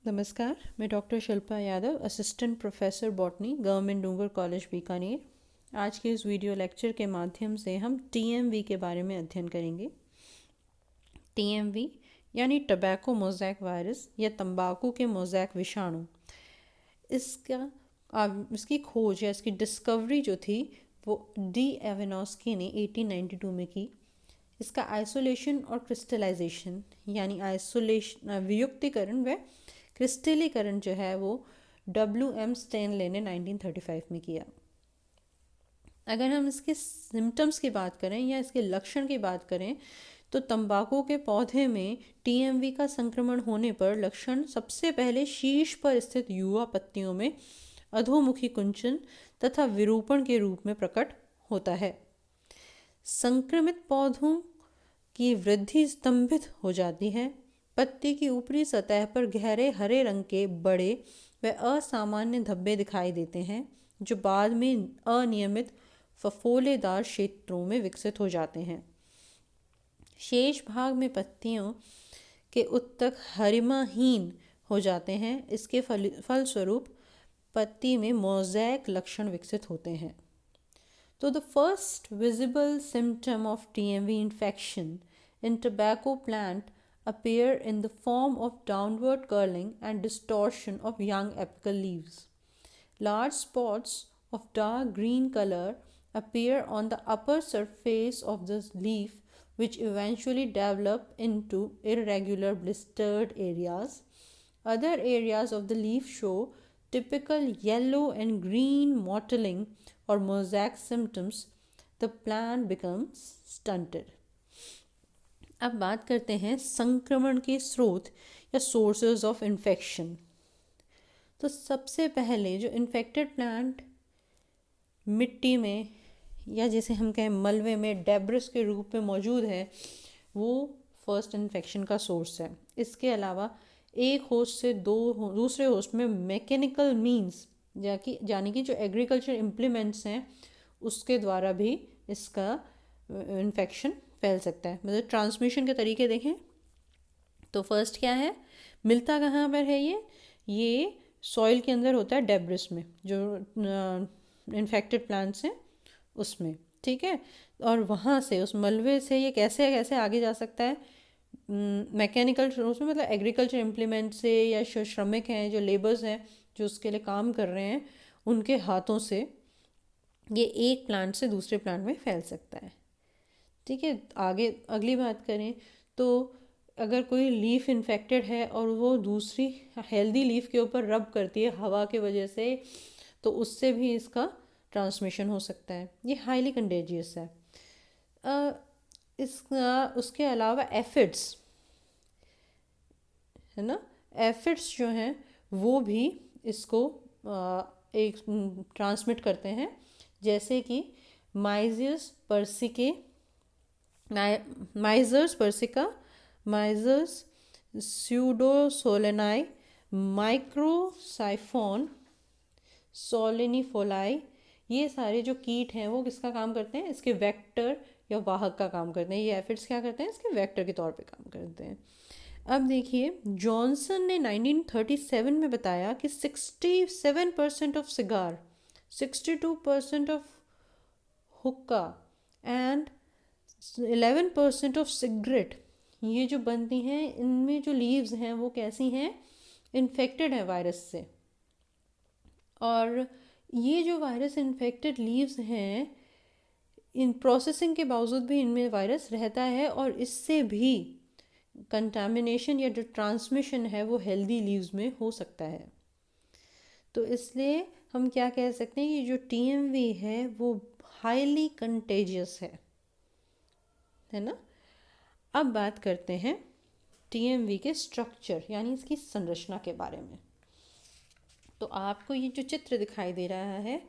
नमस्कार, मैं doctor Shilpa Yadav, assistant professor botany, government Dungar college Bikaner. आज के इस वीडियो लेक्चर के माध्यम से हम टीएमवी के बारे में अध्ययन करेंगे। टीएमवी यानी टबैको मोज़ैक वायरस या तंबाकू के मोज़ैक विषाणु। इसकी खोज या इसकी डिस्कवरी जो थी वो डी एवेनॉस्की ने 1892 में की। इसका आइसोलेशन और क्रिस्टलाइजेशन यानी वियुक्तिकरण व क्रिस्टलीकरण जो है वो W.M. स्टैनले ने 1935 में किया। अगर हम इसके सिम्टम्स की बात करें या इसके लक्षण की बात करें तो तंबाकू के पौधे में टीएमवी का संक्रमण होने पर लक्षण सबसे पहले शीर्ष पर स्थित युवा पत्तियों में अधोमुखी कुंचन तथा विरूपण के रूप में प्रकट होता है। संक्रमित पौधों की वृद्धि स्तंभित हो जाती है। पत्ती की ऊपरी सतह पर गहरे हरे रंग के बड़े व असामान्य धब्बे दिखाई देते हैं जो बाद में अनियमित फफोलेदार क्षेत्रों में विकसित हो जाते हैं। शेष भाग में पत्तियों के उत्तक हरिमाहीन हो जाते हैं। इसके फलस्वरूप पत्ती में मोज़ैक लक्षण विकसित होते हैं। तो the first visible symptom of TMV infection in tobacco plant appear in the form of downward curling and distortion of young apical leaves. Large spots of dark green color appear on the upper surface of the leaf, which eventually develop into irregular blistered areas. Other areas of the leaf show typical yellow and green mottling or mosaic symptoms. The plant becomes stunted. अब बात करते हैं संक्रमण के स्रोत या sources of infection. तो सबसे पहले जो इन्फेक्टेड प्लांट मिट्टी में या जैसे हम कहें मलबे में डेब्रिस के रूप में मौजूद है वो फर्स्ट इन्फेक्शन का सोर्स है। इसके अलावा एक होस्ट से दूसरे होस्ट में मैकेनिकल मींस यानी कि जो एग्रीकल्चर इम्प्लीमेंट्स हैं उसके द्वारा भी इसका इन्फेक्शन फैल सकता है। मतलब ट्रांसमिशन के तरीके देखें तो फर्स्ट क्या है, मिलता कहाँ पर है ये सॉइल के अंदर होता है, डेब्रिस में जो इन्फेक्टेड प्लांट्स हैं उसमें, ठीक है। और वहाँ से उस मलबे से ये कैसे कैसे आगे जा सकता है मैकेनिकल सोर्स में, मतलब एग्रीकल्चर इम्प्लीमेंट से या जो श्रमिक हैं जो लेबर्स हैं जो उसके लिए काम कर रहे हैं उनके हाथों से ये एक प्लांट से दूसरे प्लांट में फैल सकता है, ठीक है। आगे अगली बात करें तो अगर कोई लीफ इन्फेक्टेड है और वो दूसरी हेल्दी लीफ के ऊपर रब करती है हवा की वजह से तो उससे भी इसका ट्रांसमिशन हो सकता है। ये हाईली कंटेजियस है। इसका उसके अलावा एफिड्स है ना, एफिड्स जो हैं वो भी इसको एक ट्रांसमिट करते हैं, जैसे कि माइजर्स पर्सिका, माइजर्स स्यूडोसोलेनाई, माइक्रोसाइफोन, सोलेनिफोलाई। ये सारे जो कीट हैं वो किसका काम करते हैं, इसके वेक्टर या वाहक का काम करते हैं। ये एफिड्स क्या करते हैं, इसके वेक्टर के तौर पे काम करते हैं। अब देखिए जॉनसन ने 1937 में बताया कि 67% ऑफ सिगार, 62% ऑफ हुक्का एंड 11% ऑफ सिगरेट ये जो बनती हैं इनमें जो लीव्स हैं वो कैसी हैं, इन्फेक्टेड है वायरस से। और ये जो वायरस इन्फेक्टेड लीव्स हैं इन प्रोसेसिंग के बावजूद भी इनमें वायरस रहता है और इससे भी कंटामिनेशन या जो ट्रांसमिशन है वो हेल्दी लीव्स में हो सकता है। तो इसलिए हम क्या कह सकते हैं, ये जो टीएमवी है वो हाईली कंटेजियस है ना। अब बात करते हैं टीएमवी के स्ट्रक्चर यानी इसकी संरचना के बारे में। तो आपको ये जो चित्र दिखाई दे रहा है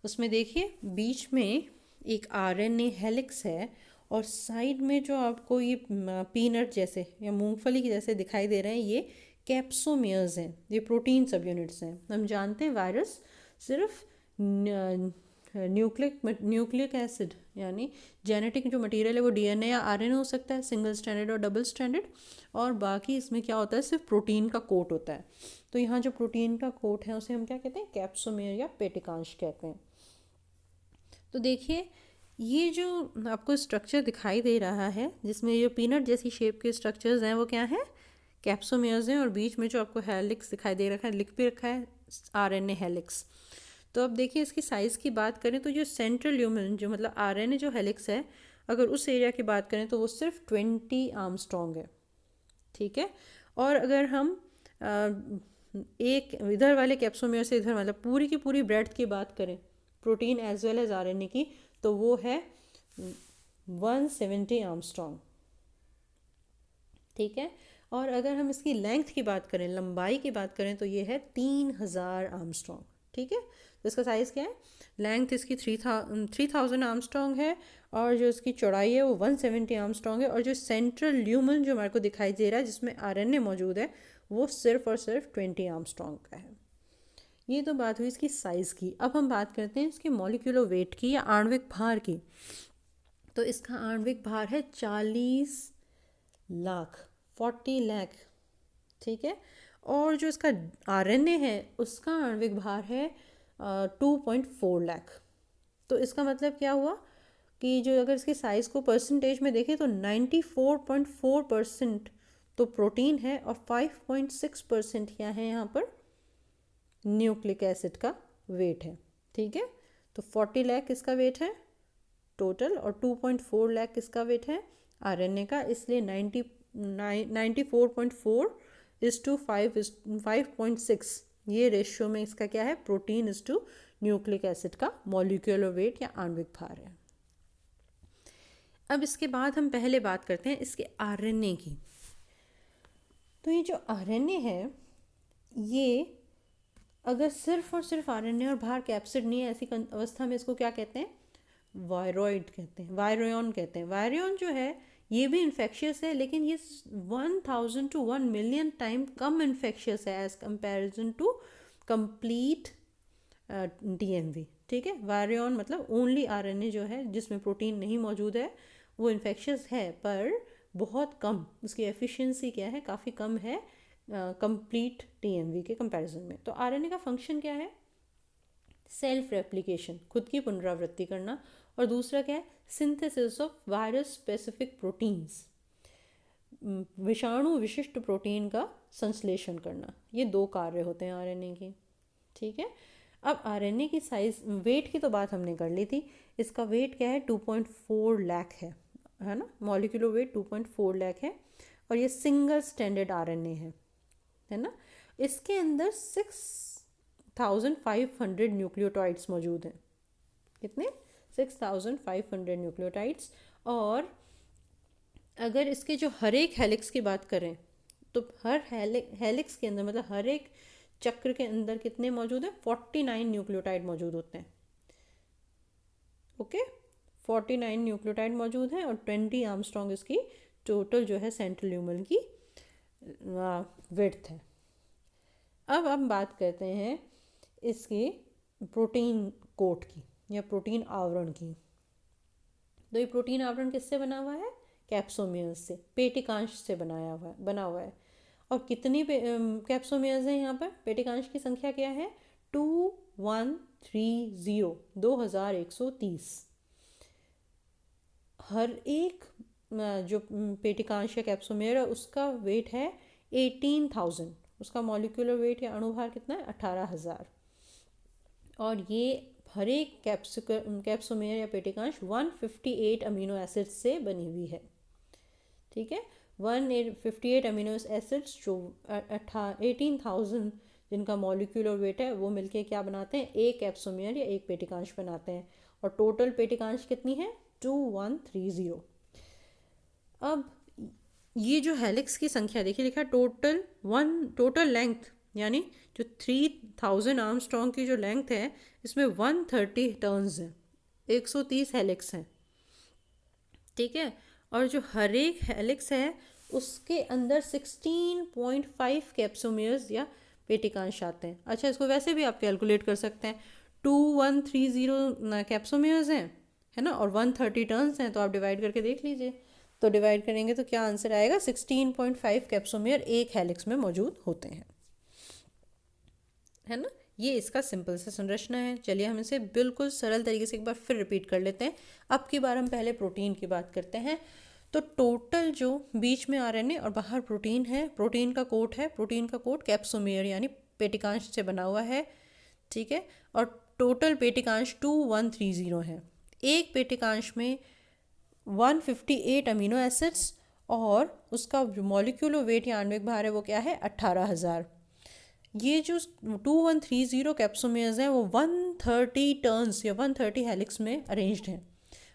उसमें देखिए बीच में एक आरएनए हेलिक्स है और साइड में जो आपको ये पीनट जैसे या मूंगफली के जैसे दिखाई दे रहे हैं ये कैप्सोमियर्स हैं, ये प्रोटीन सब यूनिट्स हैं। हम जानते हैं वायरस सिर्फ न्यूक्लिक एसिड यानी जेनेटिक जो मटेरियल है वो डीएनए या आरएनए हो सकता है, सिंगल स्ट्रैंडेड और डबल स्ट्रैंडेड, और बाकी इसमें क्या होता है, सिर्फ प्रोटीन का कोट होता है। तो यहाँ जो प्रोटीन का कोट है उसे हम क्या कहते हैं, कैप्सोमेयर या पेटिकांश कहते हैं। तो देखिए ये जो आपको स्ट्रक्चर दिखाई दे रहा है जिसमें ये पीनट जैसी शेप के स्ट्रक्चर्स हैं वो क्या हैं, कैप्सोमेयर्स हैं, और बीच में जो आपको हेलिक्स दिखाई दे रखा है, लिख भी रखा है आरएनए हेलिक्स। तो अब देखिए इसकी साइज़ की बात करें तो जो सेंट्रल ल्यूमेन जो मतलब आरएनए जो हेलिक्स है, अगर उस एरिया की बात करें तो वो सिर्फ 20 आर्मस्ट्रॉन्ग है, ठीक है। और अगर हम एक इधर वाले कैप्सोमेयर से इधर मतलब पूरी की पूरी ब्रेड्थ की बात करें protein as well as RNA की, तो वो है 170 आर्मस्ट्रॉन्ग, ठीक है। और अगर हम इसकी लेंथ की बात करें, लंबाई की बात करें, तो ये है 3000 आर्मस्ट्रॉन्ग, ठीक है। तो इसका साइज़ क्या है, लेंथ इसकी 3000 आर्मस्ट्रॉन्ग है, और जो इसकी चौड़ाई है वो 170 आर्मस्ट्रॉन्ग है, और जो सेंट्रल ल्यूमन जो हमारे को दिखाई दे रहा है जिसमें आरएनए मौजूद है वो सिर्फ और सिर्फ 20 आर्मस्ट्रॉन्ग का है। ये तो बात हुई इसकी साइज़ की। अब हम बात करते हैं इसके मॉलिक्यूलर वेट की या आणविक भार की। तो इसका आणविक भार है 40 लाख, 40 लाख, ठीक है। और जो इसका आरएनए है उसका आणविक भार है 2.4 लाख। तो इसका मतलब क्या हुआ कि जो अगर इसके साइज़ को परसेंटेज में देखें तो 94.4% तो प्रोटीन है, और 5.6% क्या है यहाँ पर न्यूक्लिक एसिड का वेट है, ठीक है। तो 40 लाख इसका वेट है टोटल, और 2.4 लाख इसका वेट है आरएनए का, इसलिए 94.4 इज टू 5.6 ये रेशियो में इसका क्या है, protein is to nucleic acid का मॉलिक्यूलर वेट या आणविक भार है। अब इसके बाद हम पहले बात करते हैं इसके आरएनए की। तो ये जो आरएनए है ये अगर सिर्फ और सिर्फ आरएनए और बाहर कैप्सिड नहीं है, ऐसी अवस्था में इसको क्या कहते हैं, वायरॉइड कहते हैं, वायरोन कहते हैं। वायरोन जो है ये भी इन्फेक्शियस है, लेकिन ये 1000 to 1 मिलियन टाइम कम इन्फेक्शियस है as comparison to complete DMV, ठीक है। वायरोन मतलब ओनली आरएनए जो है जिसमें प्रोटीन नहीं मौजूद है वो इन्फेक्शियस है, पर बहुत कम, उसकी एफिशिएंसी क्या है, काफ़ी कम है कंप्लीट डीएमवी के कंपैरिजन में। तो आरएनए का फंक्शन क्या है, सेल्फ रेप्लिकेशन, खुद की पुनरावृत्ति करना, और दूसरा क्या है, synthesis of virus specific proteins, विषाणु विशिष्ट प्रोटीन का संश्लेषण करना। ये दो कार्य होते हैं आरएनए की, ठीक है। अब आरएनए की साइज, वेट की तो बात हमने कर ली थी, इसका वेट क्या है 2.4 लाख है ना, मॉलिक्यूलर वेट 2.4 लाख है, और ये सिंगल स्टैंडर्ड आरएनए है ना। इसके अंदर 6500 न्यूक्लियोटाइड्स मौजूद हैं, कितने, 6500 न्यूक्लियोटाइड्स। और अगर इसके जो हर एक हेलिक्स की बात करें तो हर हेलिक्स के अंदर मतलब हर एक चक्र के अंदर कितने मौजूद हैं, 49 न्यूक्लियोटाइड मौजूद होते हैं, ओके 49 न्यूक्लियोटाइड मौजूद हैं, और 20 आर्मस्ट्रॉन्ग इसकी टोटल जो है सेंट्रल ल्यूमन की विड्थ है। अब हम बात करते हैं इसके प्रोटीन कोट की या प्रोटीन आवरण की। तो ये प्रोटीन आवरण किससे बना हुआ है, कैप्सोमियर्स से, पेटिकांश से बना हुआ है। और कितनी कैप्सोमियर्स हैं यहाँ पर, पेटिकांश की संख्या क्या है, 2130, 2130। हर एक जो पेटिकांश या कैप्सोमियर है उसका वेट है 18,000, उसका मॉलिक्यूलर वेट या अणुभार कितना है 18,000। और ये हर एक कैप्सोमेयर या पेटिकांश 158 अमीनो एसिड्स से बनी हुई है, ठीक है। 158 अमीनो एसिड्स जो 18,000 जिनका मॉलिक्यूलर वेट है वो मिलके क्या बनाते हैं, एक कैप्सोमेयर या एक पेटिकांश बनाते हैं, और टोटल पेटिकांश कितनी है 2130। अब ये जो हेलिक्स की संख्या देखिए, लिखा टोटल लेंथ यानी जो 3000 आर्मस्ट्रॉन्ग की जो लेंथ है इसमें 130 टर्न्स हैं, 130 हेलिक्स हैं, ठीक है। और जो हर एक हेलिक्स है उसके अंदर 16.5 कैप्सोमियर्स या पेटिकांश आते हैं। अच्छा, इसको वैसे भी आप कैलकुलेट कर सकते हैं, 2130 कैप्सोमेयर्स हैं, है ना, और 130 टर्न्स हैं, तो आप डिवाइड करके देख लीजिए। तो डिवाइड करेंगे तो क्या आंसर आएगा, 16.5 कैप्सोमेयर एक हेलिक्स में मौजूद होते हैं, है ना। ये इसका सिंपल सा संरचना है। चलिए हम इसे बिल्कुल सरल तरीके से एक बार फिर रिपीट कर लेते हैं। अब की बार हम पहले प्रोटीन की बात करते हैं। तो टोटल जो बीच में आरएनए और बाहर प्रोटीन है, प्रोटीन का कोट है, प्रोटीन का कोट कैप्सोमेयर यानी पेटिकांश से बना हुआ है, ठीक है। और टोटल पेटिकांश 2130 है। एक पेटिकांश में 158 अमीनो एसिड्स और उसका मॉलिक्यूलर वेट या आणविक भार है वो क्या है, 18,000। ये जो 2130 कैप्सोमेयर्स हैं वो 130 टर्न्स या 130 हेलिक्स में अरेंज्ड हैं,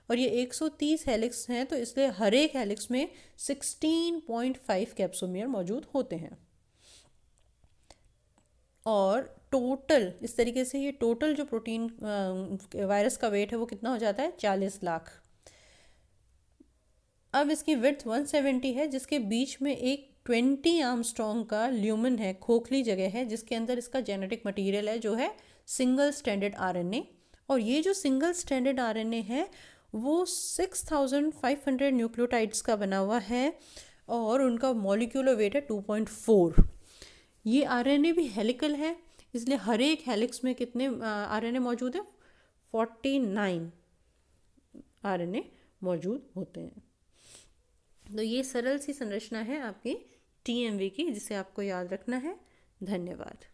और ये 130 हेलिक्स हैं, तो इसलिए हर एक हेलिक्स में 16.5 कैप्सोमेयर मौजूद होते हैं। और टोटल इस तरीके से ये टोटल जो प्रोटीन वायरस का वेट है वो कितना हो जाता है, 40 लाख। अब इसकी विड्थ 170 है, जिसके बीच में एक 20 आर्मस्ट्रॉन्ग का ल्यूमन है, खोखली जगह है, जिसके अंदर इसका जेनेटिक मटेरियल है जो है सिंगल स्ट्रैंडेड आरएनए। और ये जो सिंगल स्ट्रैंडेड आरएनए है वो 6500 न्यूक्लियोटाइड्स का बना हुआ है और उनका मॉलिक्यूलर वेट है 2.4। ये आरएनए भी हेलिकल है, इसलिए हर एक हेलिक्स में कितने आरएनए मौजूद है, 49 आरएनए मौजूद होते हैं। तो ये सरल सी संरचना है आपकी टीएमवी की, जिसे आपको याद रखना है। धन्यवाद।